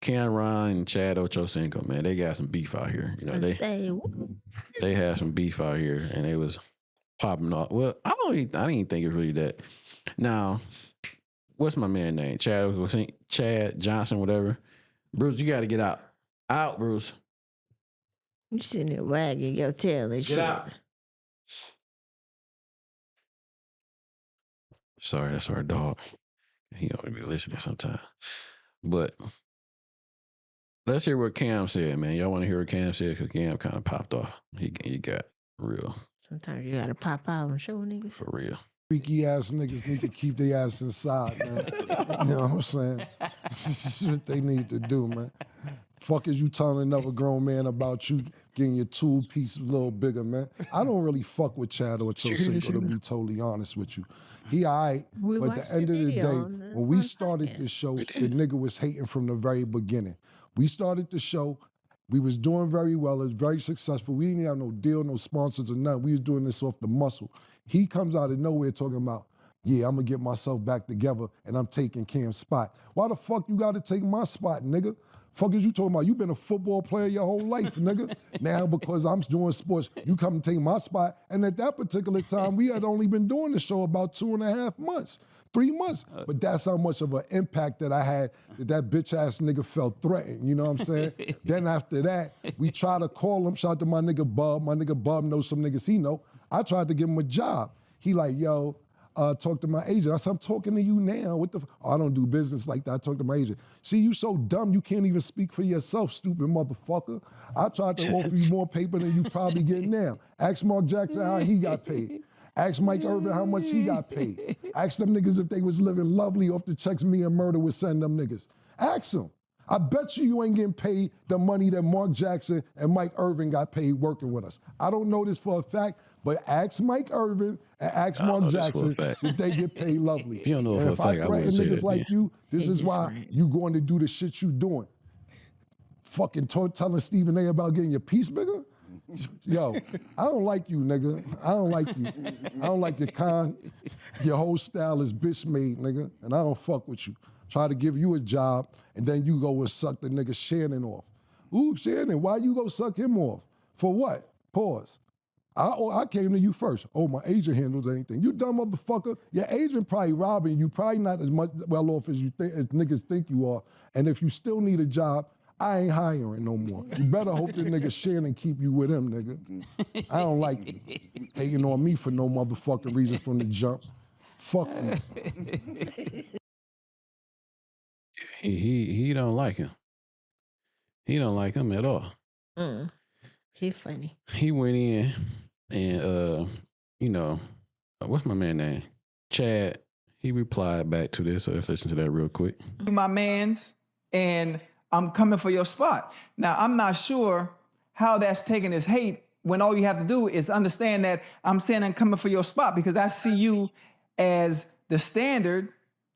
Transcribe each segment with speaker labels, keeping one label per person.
Speaker 1: Cameron and Chad Ochocinco, man, they got some beef out here. You know, they had some beef out here, and they was popping off. Well, I didn't even think it was really that. Now, what's my man name? Chad Johnson, whatever. Bruce, you got to get out, Bruce.
Speaker 2: You sitting there wagging your tail and shit.
Speaker 1: Get out. Sorry, that's our dog. He only be listening sometimes. But let's hear what Cam said, man. Y'all want to hear what Cam said? Because Cam kind of popped off. He got real.
Speaker 2: Sometimes you got to pop out and show niggas.
Speaker 1: For real.
Speaker 3: Freaky ass niggas need to keep their ass inside, man. You know what I'm saying? This is what they need to do, man. Fuck is you telling another grown man about you getting your tool piece a little bigger, man? I don't really fuck with Chad Ochocinco, to be totally honest with you. He all right, but at the end of the day, when we started this show, the nigga was hating from the very beginning. We started the show, we was doing very well, it was very successful. We didn't have no deal, no sponsors or nothing. We was doing this off the muscle. He comes out of nowhere talking about, yeah, I'm gonna get myself back together and I'm taking Cam's spot. Why the fuck you gotta take my spot, nigga? Fuck is you talking about? You been a football player your whole life, nigga. Now because I'm doing sports, you come and take my spot. And at that particular time, we had only been doing the show about 2.5 months, 3 months. But that's how much of an impact that I had that bitch ass nigga felt threatened, you know what I'm saying? Then after that, we try to call him, shout out to my nigga Bub. My nigga Bub knows some niggas he know. I tried to give him a job. He like, yo, talk to my agent. I said, I'm talking to you now. What the I don't do business like that. I talk to my agent. See, you so dumb, you can't even speak for yourself, stupid motherfucker. I tried to offer you more paper than you probably get now. Ask Mark Jackson how he got paid. Ask Mike Irvin how much he got paid. Ask them niggas if they was living lovely off the checks me and Murder would send them niggas. Ask them. I bet you ain't getting paid the money that Mark Jackson and Mike Irvin got paid working with us. I don't know this for a fact, but ask Mike Irvin and ask Mark Jackson if they get paid lovely.
Speaker 1: If you don't know
Speaker 3: and
Speaker 1: for
Speaker 3: if
Speaker 1: a fact,
Speaker 3: I
Speaker 1: I
Speaker 3: threaten
Speaker 1: wouldn't say
Speaker 3: niggas
Speaker 1: that,
Speaker 3: like you, this is why you going to do the shit you doing. Fucking telling Stephen A about getting your piece bigger? Yo, I don't like you, nigga. I don't like you. I don't like your your whole style is bitch made, nigga, and I don't fuck with you. Try to give you a job, and then you go and suck the nigga Shannon off. Ooh, Shannon, why you go suck him off? For what? Pause. I came to you first. Oh, my agent handles anything. You dumb motherfucker. Your agent probably robbing you, probably not as much well off as as niggas think you are. And if you still need a job, I ain't hiring no more. You better hope the nigga Shannon keep you with him, nigga. I don't like you. Hating on me for no motherfucking reason from the jump. Fuck you.
Speaker 1: He don't like him. He don't like him at all.
Speaker 2: He funny.
Speaker 1: He went in and you know, what's my man name? Chad. He replied back to this. So let's listen to that real quick.
Speaker 4: My mans, and I'm coming for your spot. Now, I'm not sure how that's taken as hate when all you have to do is understand that I'm saying I'm coming for your spot because I see you as the standard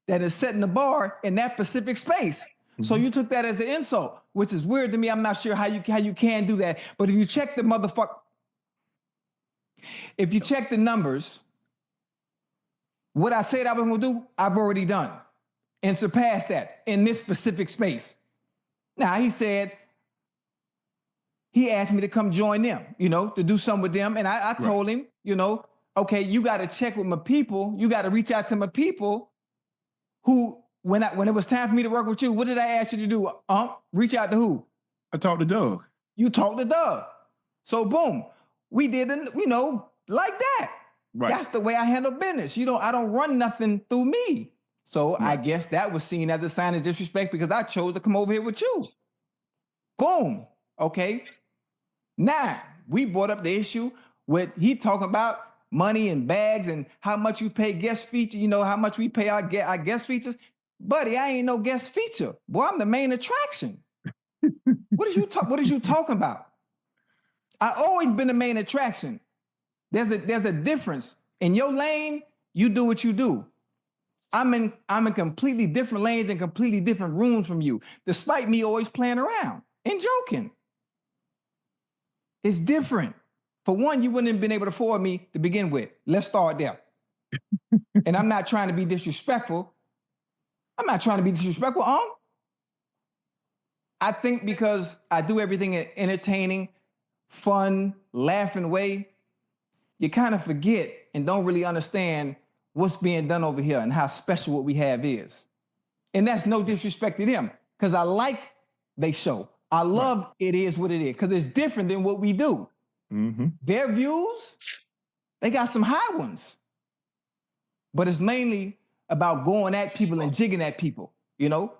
Speaker 4: that is setting the bar in that specific space. Mm-hmm. So you took that as an insult, which is weird to me. I'm not sure how you can do that. But if you check the if you check the numbers, what I said I was gonna do, I've already done and surpassed that in this specific space. Now, he said, he asked me to come join them, to do something with them. And I told him, okay, you got to check with my people. You got to reach out to my people who, when it was time for me to work with you, what did I ask you to do? Reach out to who?
Speaker 5: I talked to Doug.
Speaker 4: You talked to Doug. So boom, we did, like that. Right. That's the way I handle business. I don't run nothing through me. So I guess that was seen as a sign of disrespect because I chose to come over here with you. Boom. Okay. Now, we brought up the issue with he talking about money and bags and how much you pay guest feature, how much we pay our guest features. Buddy, I ain't no guest feature. Boy, I'm the main attraction. What is you talking about? I always been the main attraction. There's a difference. In your lane, you do what you do. I'm in completely different lanes and completely different rooms from you, despite me always playing around and joking. It's different. For one, you wouldn't have been able to afford me to begin with. Let's start there. And I'm not trying to be disrespectful. I think because I do everything in an entertaining, fun, laughing way, you kind of forget and don't really understand what's being done over here and how special what we have is. And that's no disrespect to them, because I like they show. I love It Is What It Is, because it's different than what we do. Their views, they got some high ones. But it's mainly about going at people and jigging at people, you know?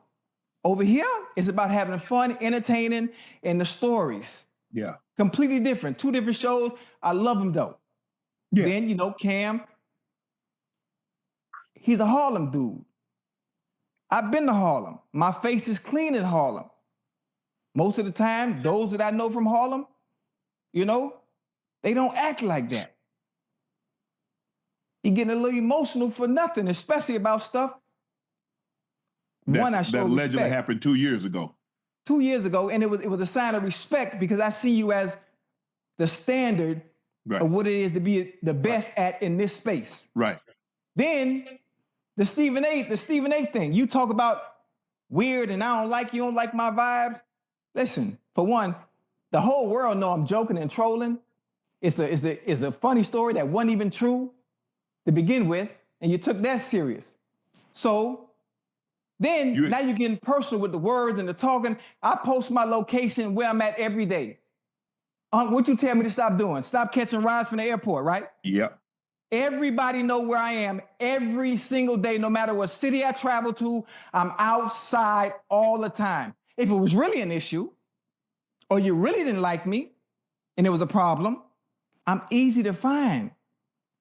Speaker 4: Over here, it's about having fun, entertaining, and the stories.
Speaker 5: Yeah.
Speaker 4: Completely different. 2 different shows. I love them, though.
Speaker 5: Yeah.
Speaker 4: Then, you know, Cam, he's a Harlem dude. I've been to Harlem. My face is clean in Harlem. Most of the time, those that I know from Harlem, you know, they don't act like that. You getting a little emotional for nothing, especially about stuff.
Speaker 5: That allegedly happened 2 years ago.
Speaker 4: 2 years ago, and it was a sign of respect, because I see you as the standard of what it is to be the best at in this space.
Speaker 5: Right.
Speaker 4: Then the Stephen A thing. You talk about weird and I don't like you, don't like my vibes. Listen, for one, the whole world know I'm joking and trolling. It's a funny story that wasn't even true to begin with, and you took that serious. So then now you're getting personal with the words and the talking. I post my location where I'm at every day. What you tell me to stop doing? Stop catching rides from the airport, right?
Speaker 5: Yep.
Speaker 4: Everybody know where I am every single day, no matter what city I travel to. I'm outside all the time. If it was really an issue, or you really didn't like me, and it was a problem, I'm easy to find,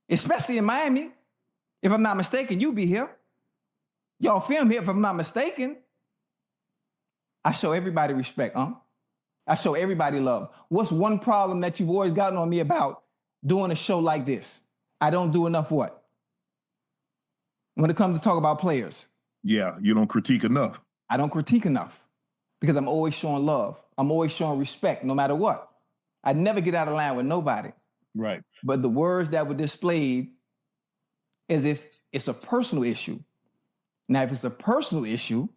Speaker 4: especially in Miami. If I'm not mistaken, you be here. Y'all film here, if I'm not mistaken. I show everybody respect, I show everybody love. What's one problem that you've always gotten on me about doing a show like this? I don't do enough what? When it comes to talk about players.
Speaker 5: Yeah, you don't critique enough.
Speaker 4: I don't critique enough because I'm always showing love. I'm always showing respect no matter what. I never get out of line with nobody.
Speaker 5: Right.
Speaker 4: But the words that were displayed as if it's a personal issue. Now, if it's a personal issue,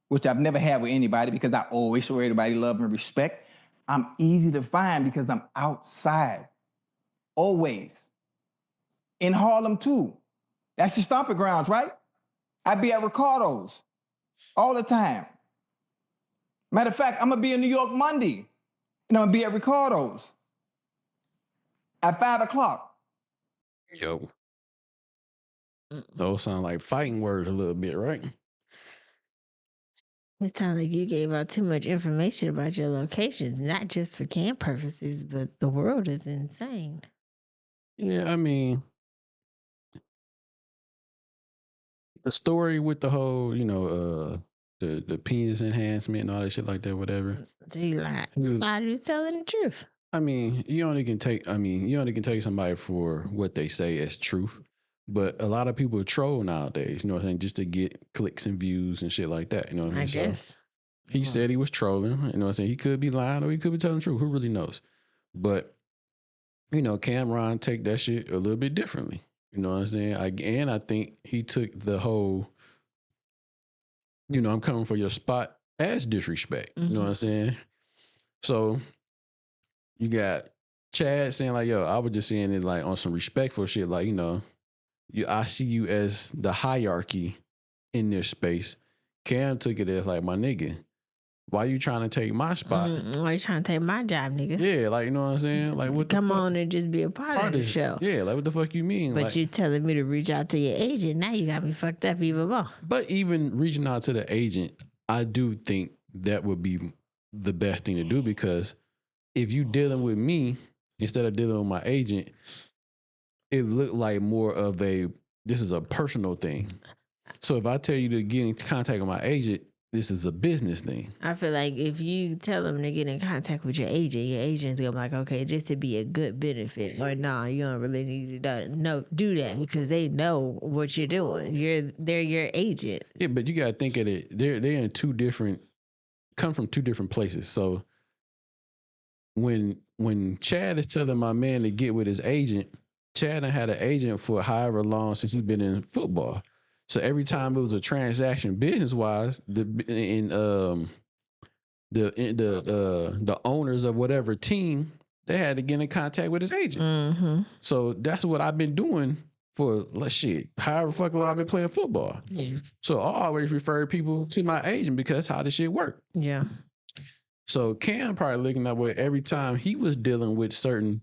Speaker 4: which I've never had with anybody because I always show everybody love and respect, I'm easy to find because I'm outside. Always. In Harlem, too. That's your stomping grounds, right? I be at Ricardo's all the time. Matter of fact, I'm going to be in New York Monday, and I'm going to be at Ricardo's at 5 o'clock.
Speaker 1: Yo. Those sound like fighting words a little bit, right?
Speaker 2: It sounds like you gave out too much information about your locations, not just for camp purposes, but the world is insane.
Speaker 1: Yeah, I mean, the story with the whole, the penis enhancement and all that shit like that, whatever.
Speaker 2: They lie. Why are you telling the truth?
Speaker 1: I mean, you only can take somebody for what they say as truth. But a lot of people troll nowadays, you know what I'm saying, just to get clicks and views and shit like that, you know what I mean?
Speaker 2: I guess.
Speaker 1: So he said he was trolling, you know what I'm saying? He could be lying or he could be telling the truth. Who really knows? But, Cameron take that shit a little bit differently. You know what I'm saying? I think he took the whole, I'm coming for your spot as disrespect. You know what I'm saying? So you got Chad saying like, yo, I was just saying it like on some respectful shit, like, I see you as the hierarchy in this space. Cam took it as like, my nigga, why you trying to take my spot?
Speaker 2: Why you trying to take my job, nigga?
Speaker 1: Yeah, like, you know what I'm saying? Like, what
Speaker 2: Come
Speaker 1: the fuck?
Speaker 2: on and just be a part of the show.
Speaker 1: Yeah, like, what the fuck you mean?
Speaker 2: But
Speaker 1: like,
Speaker 2: you telling me to reach out to your agent, now you got me fucked up even more.
Speaker 1: But even reaching out to the agent, I do think that would be the best thing to do, because if you dealing with me instead of dealing with my agent, it looked like more of this is a personal thing. So if I tell you to get in contact with my agent, this is a business thing.
Speaker 2: I feel like if you tell them to get in contact with your agent's gonna be like, okay, just to be a good benefit. Or no, you don't really need to do that because they know what you're doing. They're your agent.
Speaker 1: Yeah, but you gotta think of it. They're in come from two different places. So when Chad is telling my man to get with his agent, Chad done had an agent for however long since he's been in football. So every time it was a transaction business wise, the the owners of whatever team, they had to get in contact with his agent.
Speaker 2: Mm-hmm.
Speaker 1: So that's what I've been doing for shit, however fucking long I've been playing football.
Speaker 2: Yeah.
Speaker 1: So I always refer people to my agent because that's how this shit work.
Speaker 2: Yeah.
Speaker 1: So Cam probably looking at where every time he was dealing with certain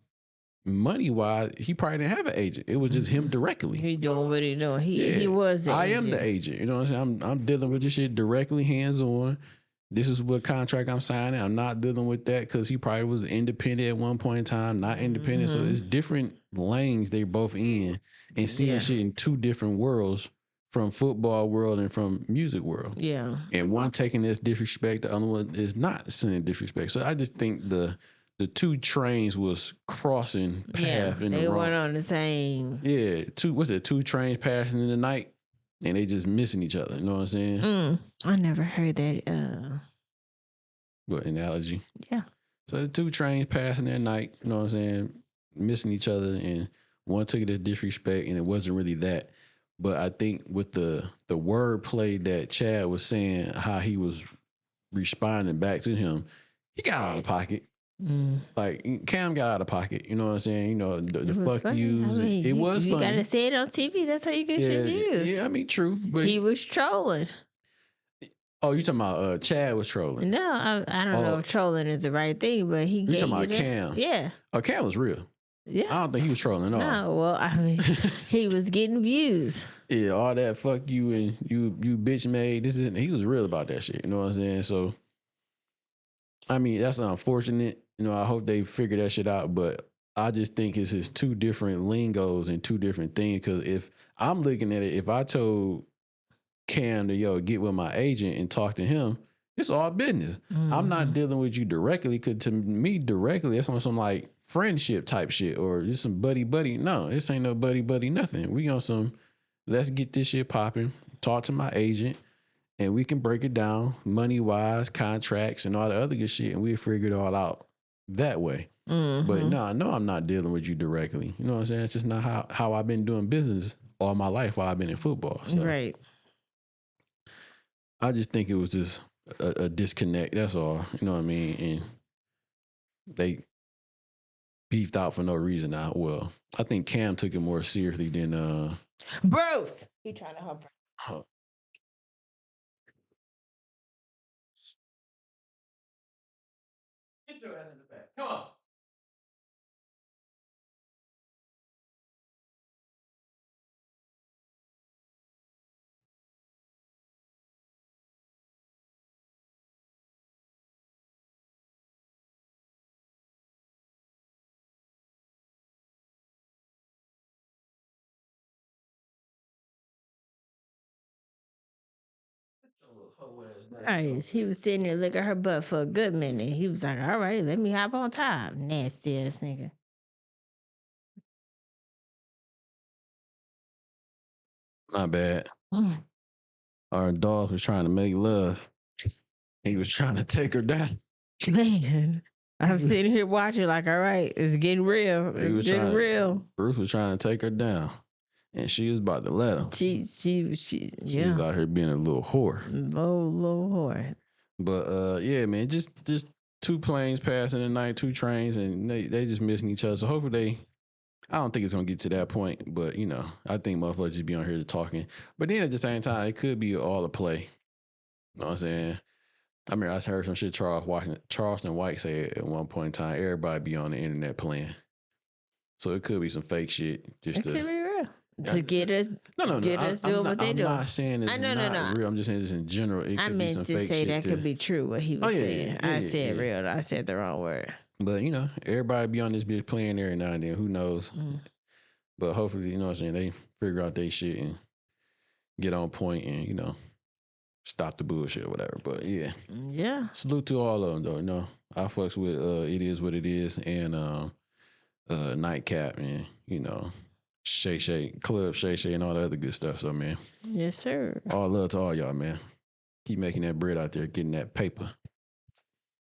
Speaker 1: money wise, he probably didn't have an agent. It was just him directly.
Speaker 2: He doing what he doing. He was the
Speaker 1: I
Speaker 2: agent.
Speaker 1: am the agent. You know what I'm saying? I'm dealing with this shit directly, hands on. This is what contract I'm signing. I'm not dealing with that because he probably was independent at one point in time, not independent. So it's different lanes they both in and seeing shit in two different worlds, from football world and from music world.
Speaker 2: Yeah.
Speaker 1: And one taking this disrespect, the other one is not sending disrespect. So I just think the two trains was crossing path in
Speaker 2: they
Speaker 1: the wrong.
Speaker 2: weren't on the same.
Speaker 1: Yeah, two trains passing in the night, and they just missing each other. You know what I'm saying?
Speaker 2: I never heard that.
Speaker 1: What analogy?
Speaker 2: Yeah.
Speaker 1: So the two trains passing at night. You know what I'm saying? Missing each other, and one took it as disrespect, and it wasn't really that. But I think with the wordplay that Chad was saying, how he was responding back to him, he got out of pocket. Like Cam got out of pocket. You know what I'm saying? You know the fuck
Speaker 2: funny.
Speaker 1: yous.
Speaker 2: I mean,
Speaker 1: it was
Speaker 2: you
Speaker 1: funny.
Speaker 2: You gotta say it on TV. That's how you get your views.
Speaker 1: Yeah, I mean, true. But
Speaker 2: he was trolling.
Speaker 1: Oh, you talking about Chad was trolling?
Speaker 2: No, I don't know if trolling is the right thing, but he.
Speaker 1: You talking about Cam?
Speaker 2: Yeah.
Speaker 1: Oh, Cam was real.
Speaker 2: Yeah.
Speaker 1: I don't think he was trolling at all.
Speaker 2: No, well, I mean, he was getting views.
Speaker 1: Yeah, all that fuck you and you bitch made. He was real about that shit. You know what I'm saying? So, I mean, that's unfortunate. You know, I hope they figure that shit out. But I just think it's just two different lingos and two different things. Because if I'm looking at it, if I told Cam to get with my agent and talk to him, it's all business. I'm not dealing with you directly, because to me directly, that's on some like friendship type shit or just some buddy. No, this ain't no buddy nothing. We on some, let's get this shit popping. Talk to my agent and we can break it down money wise, contracts and all the other good shit, and we'll figure it all out that way. But no, I'm not dealing with you directly. You know what I'm saying? It's just not how I've been doing business all my life while I've been in football. So
Speaker 2: Right.
Speaker 1: I just think it was just a disconnect. That's all. You know what I mean? And they beefed out for no reason now. Well, I think Cam took it more seriously than
Speaker 2: Bruce. He trying to help her.
Speaker 1: Get your ass in the back. Come on.
Speaker 2: Nice. He was sitting there licking her butt for a good minute. He was like, all right, let me hop on top. Nasty ass nigga.
Speaker 1: Not bad. Our dog was trying to make love. He was trying to take her down.
Speaker 2: Man, I'm sitting here watching like, all right, it's getting real. It's getting real.
Speaker 1: Bruce was trying to take her down. And she was about to let him. She was out here being a little whore.
Speaker 2: Little whore.
Speaker 1: But yeah, man, just two planes passing the night, two trains, and they just missing each other. So hopefully I don't think it's gonna get to that point, but I think motherfuckers just be on here talking. But then at the same time, it could be all a play. You know what I'm saying? I mean, I heard some shit Charleston White say at one point in time, everybody be on the internet playing. So it could be some fake shit.
Speaker 2: It could be real. To get us, get us doing what they do.
Speaker 1: I'm not saying it's not real. I'm just saying this in general. It
Speaker 2: I
Speaker 1: could be
Speaker 2: meant
Speaker 1: some
Speaker 2: to
Speaker 1: fake
Speaker 2: say
Speaker 1: shit
Speaker 2: that
Speaker 1: too.
Speaker 2: could be true. What he was saying. I said
Speaker 1: yeah.
Speaker 2: real. I said the wrong word.
Speaker 1: But everybody be on this bitch playing every now and then. Who knows? But hopefully, you know what I'm saying, they figure out their shit and get on point and stop the bullshit or whatever. But
Speaker 2: yeah.
Speaker 1: Salute to all of them though. I fucks with It Is What It Is and Nightcap and Shay Club Shay and all the other good stuff. So man,
Speaker 2: Yes, sir.
Speaker 1: all love to all y'all, man. Keep making that bread out there, getting that paper.